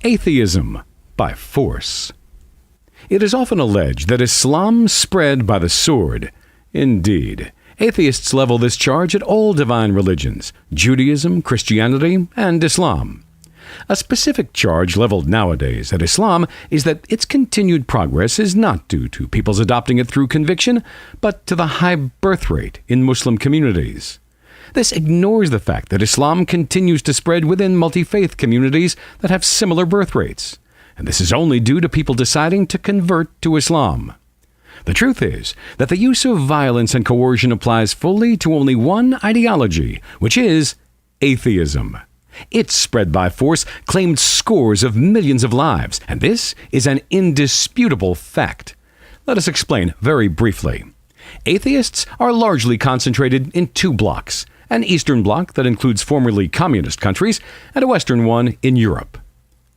Atheism by force. It is often alleged that Islam spread by the sword. Indeed, atheists level this charge at all divine religions, Judaism, Christianity, and Islam. A specific charge leveled nowadays at Islam is that its continued progress is not due to people's adopting it through conviction, but to the high birth rate in Muslim communities. This ignores the fact that Islam continues to spread within multi-faith communities that have similar birth rates, and this is only due to people deciding to convert to Islam. The truth is that the use of violence and coercion applies fully to only one ideology, which is atheism. Its spread by force claimed scores of millions of lives, and this is an indisputable fact. Let us explain very briefly. Atheists are largely concentrated in two blocks: an Eastern bloc that includes formerly communist countries, and a Western one in Europe.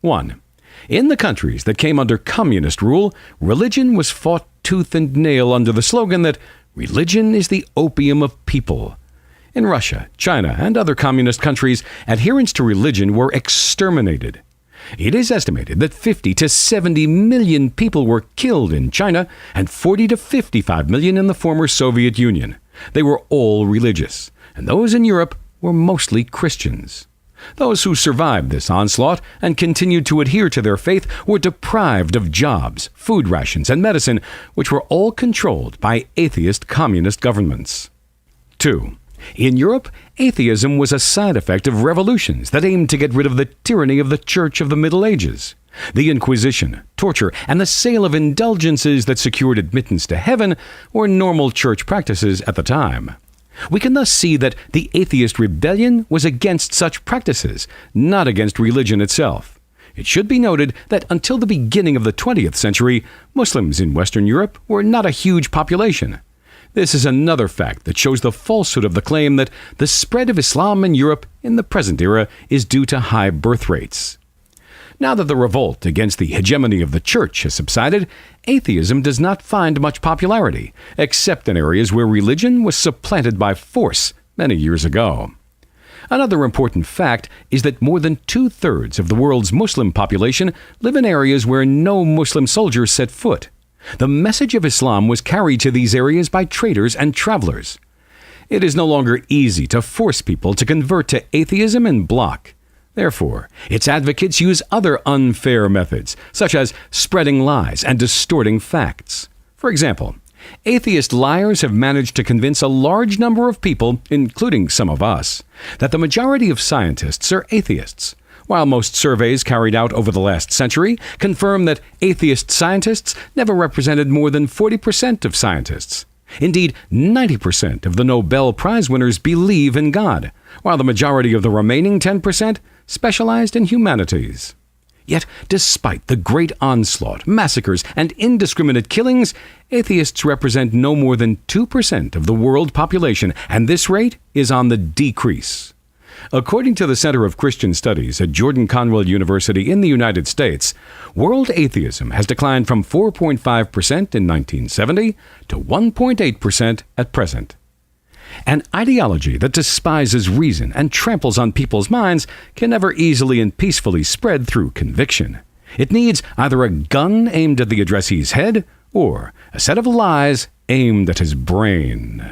1. In the countries that came under communist rule, religion was fought tooth and nail under the slogan that religion is the opium of people. In Russia, China, and other communist countries, adherents to religion were exterminated. It is estimated that 50 to 70 million people were killed in China and 40 to 55 million in the former Soviet Union. They were all religious, and those in Europe were mostly Christians. Those who survived this onslaught and continued to adhere to their faith were deprived of jobs, food rations, and medicine, which were all controlled by atheist communist governments. 2. In Europe, atheism was a side effect of revolutions that aimed to get rid of the tyranny of the Church of the Middle Ages. The Inquisition, torture, and the sale of indulgences that secured admittance to heaven were normal church practices at the time. We can thus see that the atheist rebellion was against such practices, not against religion itself. It should be noted that until the beginning of the 20th century, Muslims in Western Europe were not a huge population. This is another fact that shows the falsehood of the claim that the spread of Islam in Europe in the present era is due to high birth rates. Now that the revolt against the hegemony of the church has subsided, atheism does not find much popularity, except in areas where religion was supplanted by force many years ago. Another important fact is that more than 2/3 of the world's Muslim population live in areas where no Muslim soldiers set foot. The message of Islam was carried to these areas by traders and travelers. It is no longer easy to force people to convert to atheism en bloc. Therefore, its advocates use other unfair methods, such as spreading lies and distorting facts. For example, atheist liars have managed to convince a large number of people, including some of us, that the majority of scientists are atheists, while most surveys carried out over the last century confirm that atheist scientists never represented more than 40% of scientists. Indeed, 90% of the Nobel Prize winners believe in God, while the majority of the remaining 10% specialized in humanities. Yet, despite the great onslaught, massacres, and indiscriminate killings, atheists represent no more than 2% of the world population, and this rate is on the decrease. According to the Center of Christian Studies at Jordan Conwell University in the United States, world atheism has declined from 4.5% in 1970 to 1.8% at present. An ideology that despises reason and tramples on people's minds can never easily and peacefully spread through conviction. It needs either a gun aimed at the addressee's head or a set of lies aimed at his brain.